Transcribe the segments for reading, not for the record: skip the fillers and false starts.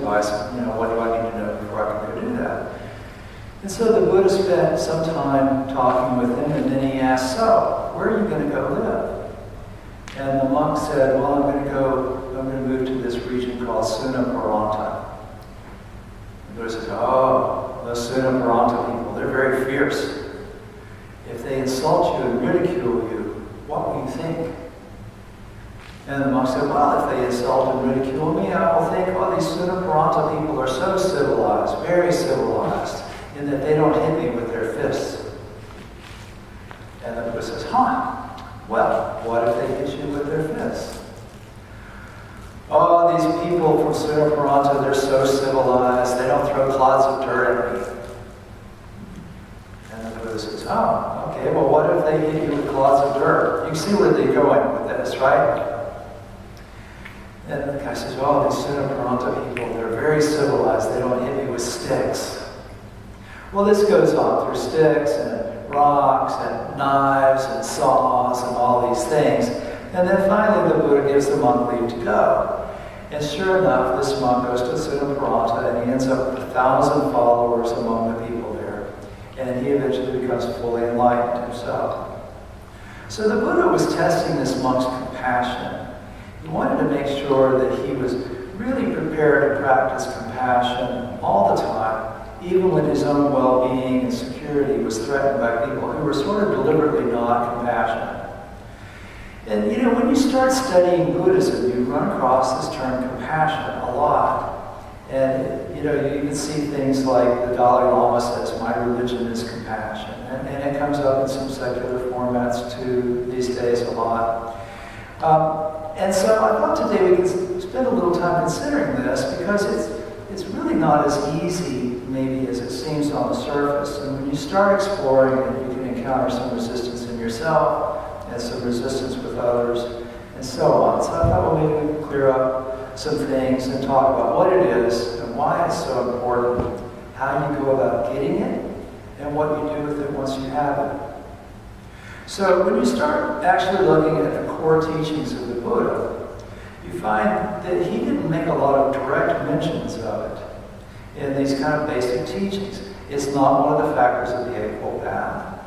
advice, what do I need to know before I can go do that? And so the Buddha spent some time talking with him, and then he asked, so, where are you going to go live? And the monk said, well, I'm going to move to this region called Sunaparanta. The Buddha says, oh, those Sunaparanta people, they're very fierce. If they insult you and ridicule you, what will you think? And the monk said, well, if they insult and ridicule me, I will think, well, these Sunaparanta people are so civilized, very civilized, in that they don't hit me with their fists. And the Buddha says, well, what if they hit you with their fists? Oh, these people from Sunaparanta, they're so civilized, they don't throw clods of dirt at me. And the Buddha says, okay, well, what if they hit you with clods of dirt? You can see where they're going with this, right? And the guy says, oh, these Sunaparanta people, they're very civilized, they don't hit me with sticks. Well, this goes on through sticks and rocks and knives and saws and all these things. And then finally the Buddha gives the monk leave to go. And sure enough, this monk goes to Sunaparanta and he ends up with 1,000 followers among the people there. And he eventually becomes fully enlightened himself. So the Buddha was testing this monk's compassion. He wanted to make sure that he was really prepared to practice compassion all the time, even when his own well-being and security was threatened by people who were sort of deliberately not compassionate. And when you start studying Buddhism, you run across this term compassion a lot. And you can see things like the Dalai Lama says, my religion is compassion. And it comes up in some secular formats too these days a lot. And so I thought today we could spend a little time considering this because it's really not as easy maybe as it seems on the surface. And when you start exploring it, you can encounter some resistance in yourself and some resistance with others and so on. So I thought, well, maybe we can clear up some things and talk about what it is and why it's so important, how you go about getting it, and what you do with it once you have it. So when you start actually looking at the core teachings of the Buddha, you find that he didn't make a lot of direct mentions of it in these kind of basic teachings. It's not one of the factors of the Eightfold Path.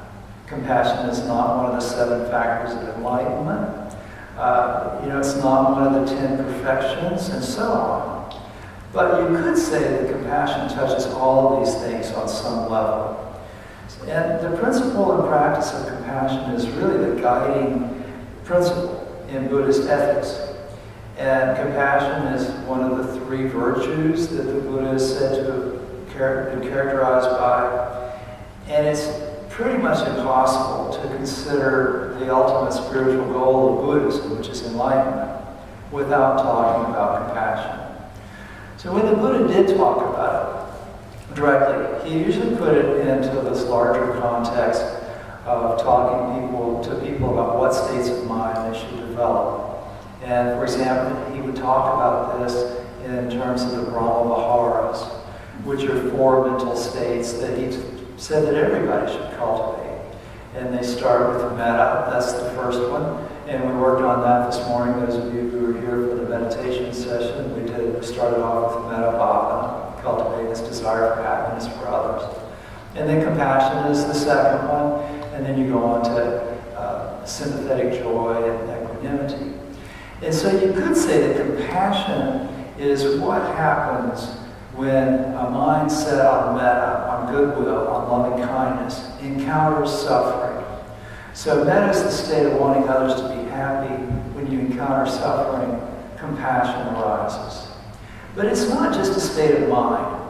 Compassion is not one of the 7 factors of enlightenment. It's not one of the 10 perfections, and so on. But you could say that compassion touches all of these things on some level. And the principle and practice of compassion is really the guiding principle in Buddhist ethics. And compassion is one of the 3 virtues that the Buddha is said to have been characterized by. And it's pretty much impossible to consider the ultimate spiritual goal of Buddhism, which is enlightenment, without talking about compassion. So when the Buddha did talk about it directly, he usually put it into this larger context of talking to people about what states of mind they should develop. And for example, he would talk about this in terms of the Brahma Viharas, which are 4 mental states that he said that everybody should cultivate. And they start with metta, that's the first one. And we worked on that this morning. Those of you who were here for the meditation session, we started off with metta bhavana, cultivating this desire for happiness for others. And then compassion is the second one. And then you go on to sympathetic joy and equanimity. And so you could say that compassion is what happens when a mind set on metta, on goodwill, on loving kindness, encounters suffering. So metta is the state of wanting others to be happy. When you encounter suffering, compassion arises. But it's not just a state of mind.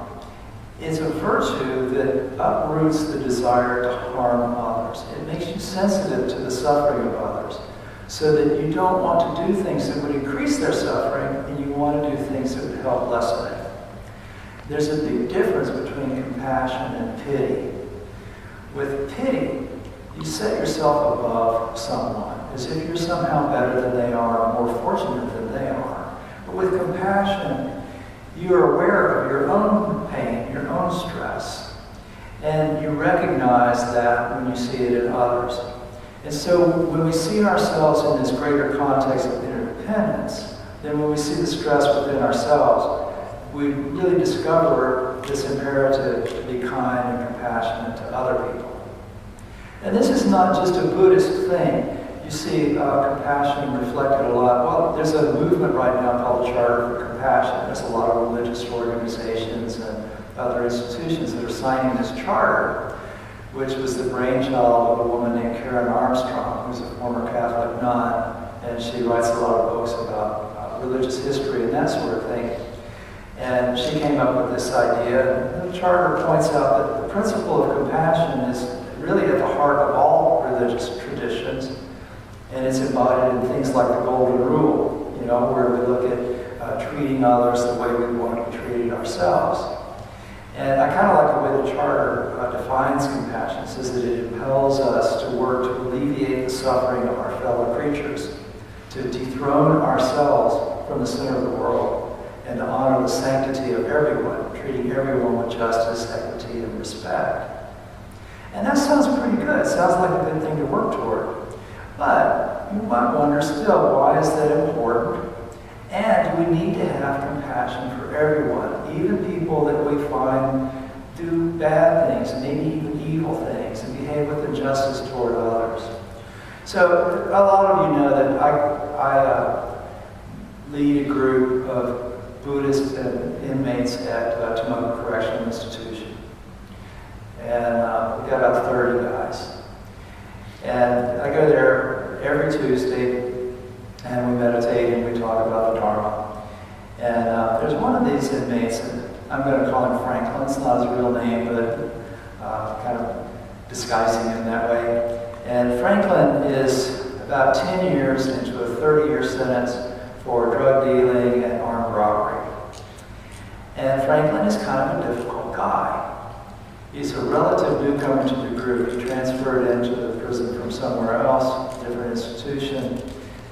It's a virtue that uproots the desire to harm others. It makes you sensitive to the suffering of others, so that you don't want to do things that would increase their suffering, and you want to do things that would help lessen it. There's a big difference between compassion and pity. With pity, you set yourself above someone, as if you're somehow better than they are, more fortunate than they are. But with compassion, you're aware of your own pain, your own stress, and you recognize that when you see it in others. And so when we see ourselves in this greater context of interdependence, then when we see the stress within ourselves, we really discover this imperative to be kind and compassionate to other people. And this is not just a Buddhist thing. You see compassion reflected a lot. Well, there's a movement right now called the Charter for Compassion. There's a lot of religious organizations and other institutions that are signing this charter, which was the brainchild of a woman named Karen Armstrong, who's a former Catholic nun, and she writes a lot of books about religious history and that sort of thing. And she came up with this idea, and the charter points out that the principle of compassion is really at the heart of all religious traditions, and it's embodied in things like the Golden Rule, you know, where we look at treating others the way we want to be treated ourselves. And I kind of like the way the charter defines compassion. It says that it impels us to work to alleviate the suffering of our fellow creatures, to dethrone ourselves from the center of the world, and to honor the sanctity of everyone, treating everyone with justice, equity, and respect. And that sounds pretty good. It sounds like a good thing to work toward. But you might wonder still, why is that important? And we need to have compassion for everyone, even people that we find do bad things, maybe even evil things, and behave with injustice toward others. So a lot of you know that I lead a group of Buddhist inmates at Tomoka Correctional Institution. And we've got about 30 guys. And I go there every Tuesday, and we meditate and we talk about the Dharma. And there's one of these inmates, and I'm going to call him Franklin. It's not his real name, but kind of disguising him that way. And Franklin is about 10 years into a 30-year sentence for drug dealing and armed robbery. And Franklin is kind of a difficult guy. He's a relative newcomer to the group. He transferred into the prison from somewhere else, a different institution.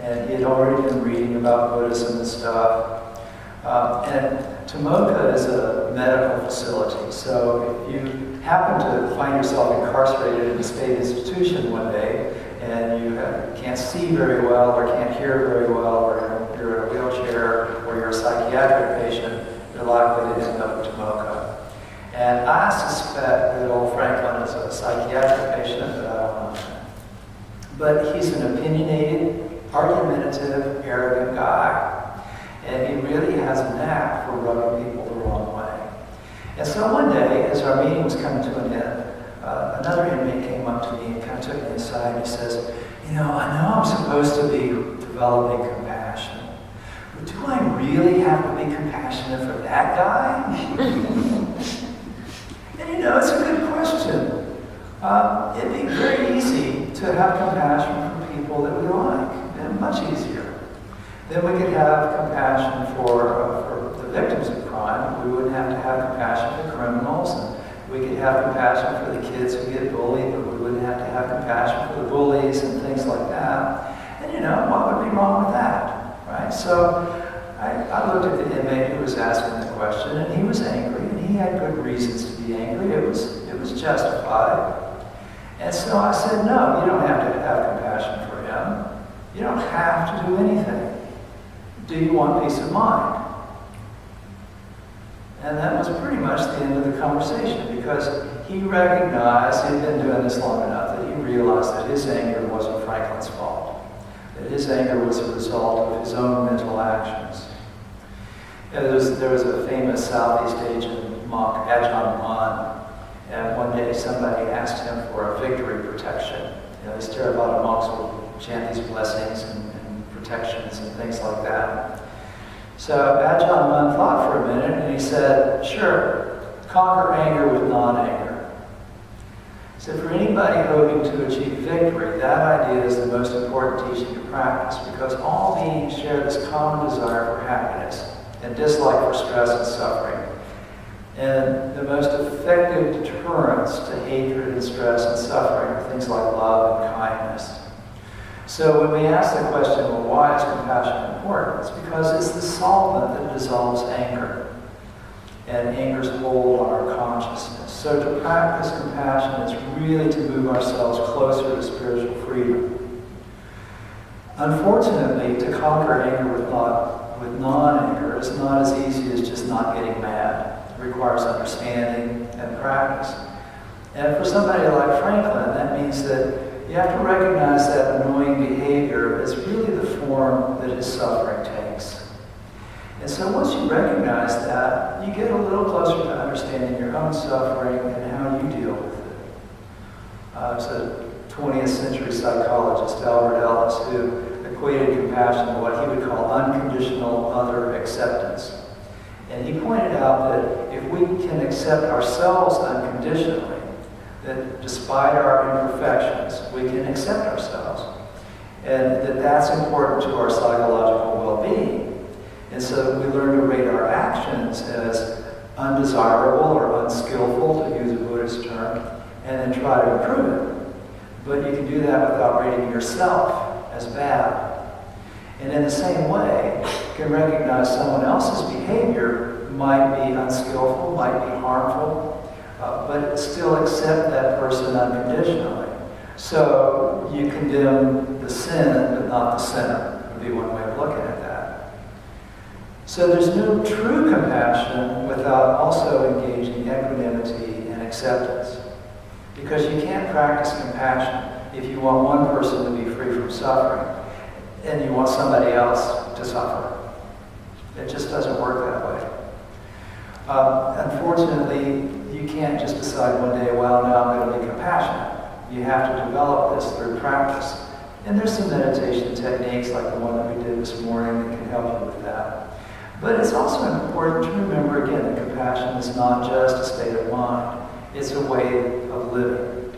And he had already been reading about Buddhism and stuff. And Tomoka is a medical facility. So if you happen to find yourself incarcerated in a state institution one day, and you can't see very well, or can't hear very well, or you're in a wheelchair, or you're a psychiatric patient, you're likely to end up in Tomoka. And I suspect that old Franklin is a psychiatric patient, but I don't know. But he's an opinionated, argumentative, arrogant guy. And he really has a knack for rubbing people the wrong way. And so one day, as our meeting was coming to an end, another inmate came up to me and kind of took me aside and he says, you know I'm supposed to be developing compassion, but do I really have to be compassionate for that guy? And it's a good question. It'd be very easy to have compassion for people that we like, and much easier. Then we could have compassion for the victims of crime. We wouldn't have to have compassion for criminals. And we could have compassion for the kids who get bullied, but we wouldn't have to have compassion for the bullies and things like that. And what would be wrong with that, right? So I looked at the inmate who was asking the question, and he was angry, and he had good reasons to be angry. It was justified. And so I said, no, you don't have to have compassion for him. You don't have to do anything. Do you want peace of mind? And that was pretty much the end of the conversation, because he recognized, he'd been doing this long enough, that he realized that his anger wasn't Franklin's fault, that his anger was a result of his own mental actions. And there was a famous Southeast Asian monk, Ajahn Mun, and one day somebody asked him for a victory protection. These Theravada monks will chant these blessings and protections and things like that. So Ajahn Mun thought for a minute and he said, sure, conquer anger with non-anger. He said, for anybody hoping to achieve victory, that idea is the most important teaching to practice, because all beings share this common desire for happiness and dislike for stress and suffering. And the most effective deterrents to hatred and stress and suffering are things like love and kindness. So when we ask the question, well, why is compassion important? It's because it's the solvent that dissolves anger and anger's hold on our consciousness. So to practice compassion is really to move ourselves closer to spiritual freedom. Unfortunately, to conquer anger with with non-anger is not as easy as just not getting mad. It requires understanding and practice. And for somebody like Franklin, that means that you have to recognize that annoying behavior is really the form that his suffering takes. And so once you recognize that, you get a little closer to understanding your own suffering and how you deal with it. There's a 20th century psychologist, Albert Ellis, who equated compassion to what he would call unconditional other acceptance. And he pointed out that if we can accept ourselves unconditionally, that despite our imperfections, we can accept ourselves. And that that's important to our psychological well-being. And so we learn to rate our actions as undesirable or unskillful, to use a Buddhist term, and then try to improve it. But you can do that without rating yourself as bad. And in the same way, you can recognize someone else's behavior might be unskillful, might be harmful, but still accept that person unconditionally. So you condemn the sin, but not the sinner, would be one way of looking at that. So there's no true compassion without also engaging equanimity and acceptance. Because you can't practice compassion if you want one person to be free from suffering and you want somebody else to suffer. It just doesn't work that way. Unfortunately, you can't just decide one day, well, now I'm going to be compassionate. You have to develop this through practice. And there's some meditation techniques like the one that we did this morning that can help you with that. But it's also important to remember, again, that compassion is not just a state of mind. It's a way of living.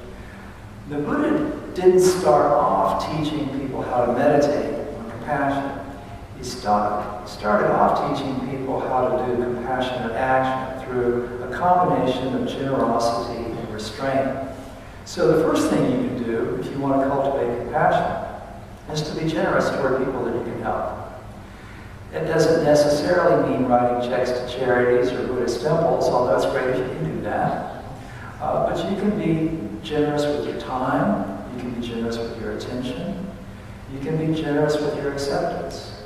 The Buddha didn't start off teaching people how to meditate on compassion. He started off teaching people how to do compassionate action through a combination of generosity and restraint. So the first thing you can do if you want to cultivate compassion is to be generous toward people that you can help. It doesn't necessarily mean writing checks to charities or Buddhist temples, although it's great if you can do that. But you can be generous with your time, you can be generous with your attention, you can be generous with your acceptance.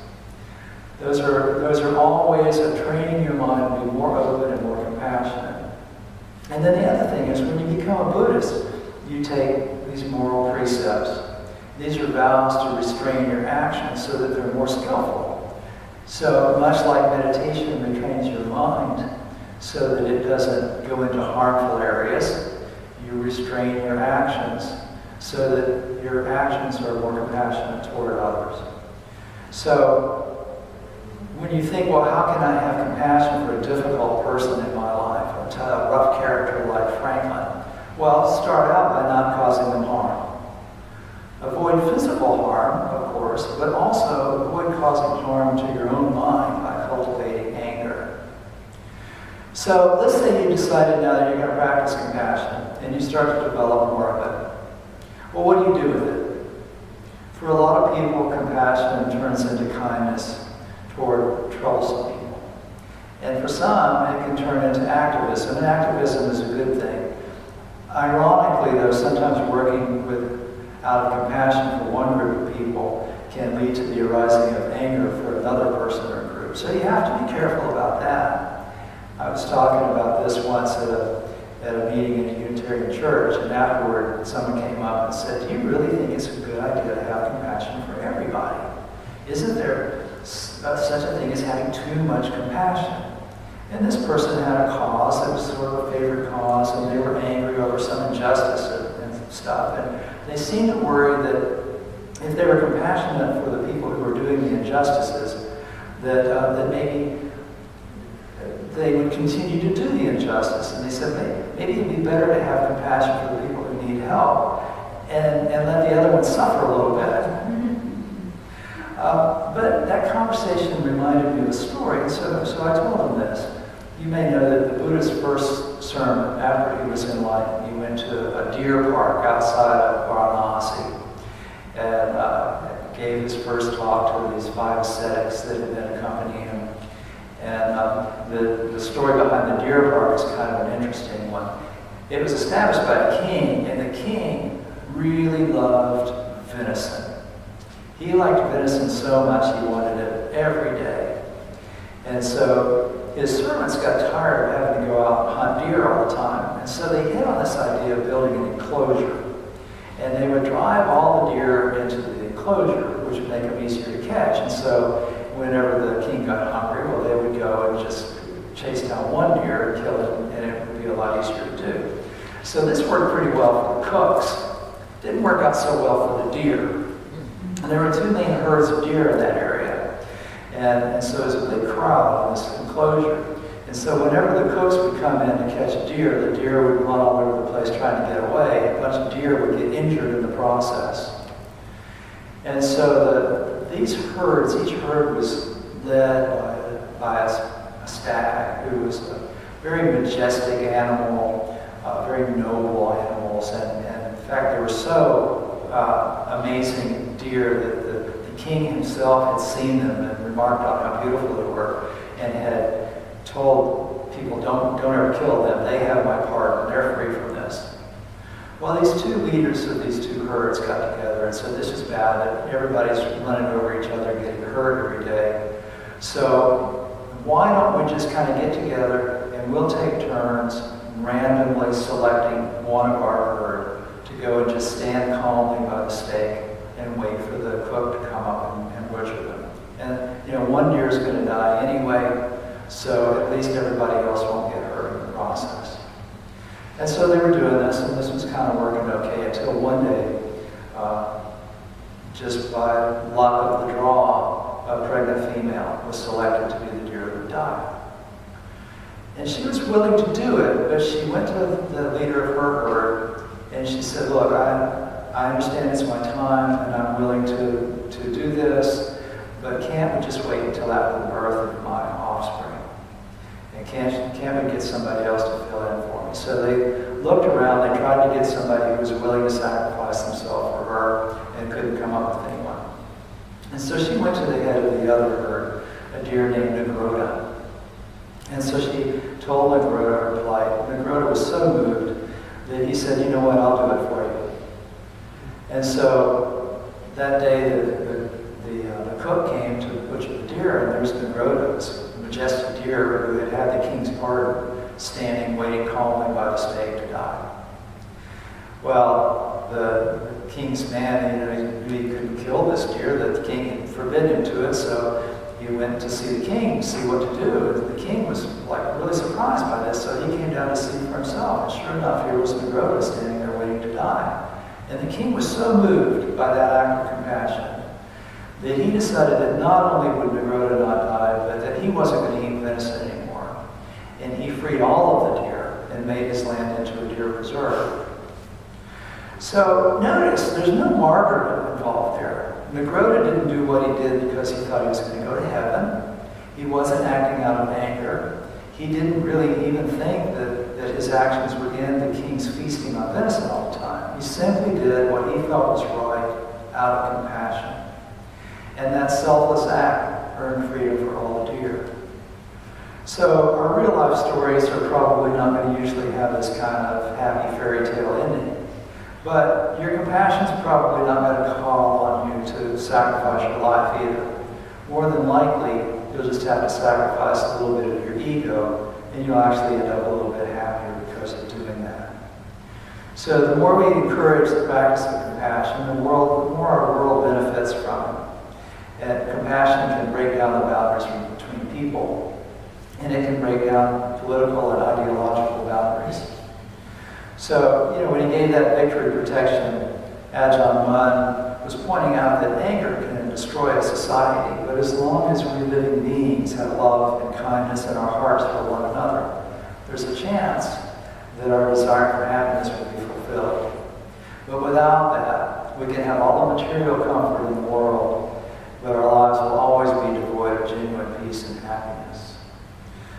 Those are all ways of training your mind to be more open and more compassionate. And then the other thing is when you become a Buddhist, you take these moral precepts. These are vows to restrain your actions so that they're more skillful. So much like meditation retrains your mind so that it doesn't go into harmful areas, you restrain your actions so that your actions are more compassionate toward others. So when you think, well, how can I have compassion for a difficult person in my life, a rough character like Franklin? Well, start out by not causing them harm. Avoid physical harm, of course, but also avoid causing harm to your own mind by cultivating anger. So let's say you decided now that you're going to practice compassion and you start to develop more of it. Well, what do you do with it? For a lot of people, compassion turns into kindness toward troublesome people. And for some, it can turn into activism, and activism is a good thing. Ironically, though, sometimes working out of compassion for one group of people can lead to the arising of anger for another person or group. So you have to be careful about that. I was talking about this once at a meeting in a Unitarian church, and afterward someone came up and said, do you really think it's a good idea to have compassion for everybody? Isn't there such a thing as having too much compassion? And this person had a cause that was sort of a favorite cause, and they were angry over some injustice and stuff. And they seemed to worry that if they were compassionate for the people who were doing the injustices, that maybe they would continue to do the injustice. And they said, maybe it'd be better to have compassion for the people who need help and let the other one suffer a little bit. But that conversation reminded me of a story, and so I told him this. You may know that the Buddha's first sermon after he was enlightened, he went to a deer park outside of Varanasi and gave his first talk to these 5 ascetics that had been accompanying him. And the story behind the deer park is kind of an interesting one. It was established by a king, and the king really loved venison. He liked venison so much he wanted it every day. And so his servants got tired of having to go out and hunt deer all the time. And so they hit on this idea of building an enclosure. And they would drive all the deer into the enclosure, which would make them easier to catch. And so whenever the king got hungry, well, they would go and just chase down one deer and kill it, and it would be a lot easier to do. So this worked pretty well for the cooks. Didn't work out so well for the deer. And there were two main herds of deer in that area. And so there's a big crowd in this enclosure. And so whenever the cooks would come in to catch a deer, the deer would run all over the place trying to get away. A bunch of deer would get injured in the process. And so these herds, each herd was led by a stag who was a very majestic animal, very noble animals. And in fact, they were so amazing deer that the king himself had seen them and remarked on how beautiful they were and had told people, don't ever kill them. They have my pardon. They're free from this. Well, these two leaders of these two herds got together and said, this is bad, that everybody's running over each other, getting hurt every day. So why don't we just kind of get together and we'll take turns randomly selecting one of our herd to go and just stand calmly by the stake and wait for the cook to come up and butcher them. And, one deer is going to die anyway, so at least everybody else won't get hurt in the process. And so they were doing this, and this was kind of working okay until one day, just by luck of the draw, a pregnant female was selected to be the deer that would die. And she was willing to do it, but she went to the leader of her herd, and she said, look, I understand it's my time, and I'm willing to do this, but can't we just wait until after the birth of my offspring? And can't we get somebody else to fill in for me? So they looked around, they tried to get somebody who was willing to sacrifice themselves for her and couldn't come up with anyone. And so she went to the head of the other herd, a deer named Negroda. And so she told Negroda her plight. Negroda was so moved that he said, you know what, I'll do it for you. And so that day the cook came to butcher the deer, and there was Negroda, this majestic deer who had the king's pardon, standing, waiting calmly by the stake to die. Well, the king's man, he couldn't kill this deer, that the king had forbidden him to it, so he went to see the king to see what to do. And the king was really surprised by this, so he came down to see for himself. And sure enough, here was Negroda standing there waiting to die. And the king was so moved by that act of compassion that he decided that not only would Negroda not die, but that he wasn't going to eat venison anymore. And he freed all of the deer and made his land into a deer preserve. So notice, there's no martyrdom involved there. Negroda didn't do what he did because he thought he was going to go to heaven. He wasn't acting out of anger. He didn't really even think that his actions were in the king's feasting on venison all the time. He simply did what he felt was right out of compassion. And that selfless act earned freedom for all the deer. So our real life stories are probably not going to usually have this kind of happy fairy tale ending. But your compassion's probably not going to call on you to sacrifice your life either. More than likely, you'll just have to sacrifice a little bit of your ego, and you'll actually end up a little bit happier because of doing that. So the more we encourage the practice of compassion, the more our world benefits from it. And compassion can break down the boundaries between people, and it can break down political and ideological boundaries. So, when he gave that victory protection, Ajahn Mun was pointing out that anger can destroy a society, but as long as we living beings have love and kindness in our hearts for one another, there's a chance that our desire for happiness will be fulfilled. But without that, we can have all the material comfort in the world, but our lives will always be devoid of genuine peace and happiness.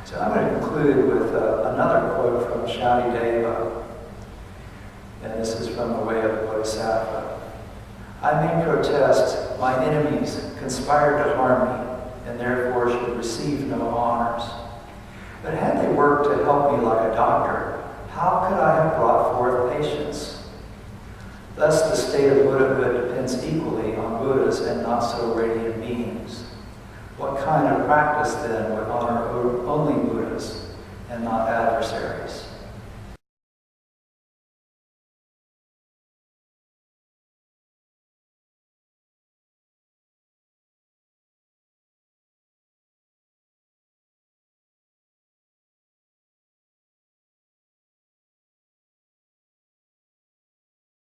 So I'm going to conclude with another quote from Shantideva. And this is from the Way of the Bodhisattva. I may protest, my enemies conspired to harm me, and therefore should receive no honors. But had they worked to help me like a doctor, how could I have brought forth patience? Thus the state of Buddhahood depends equally on Buddhas and not so radiant beings. What kind of practice then would honor only Buddhas and not adversaries?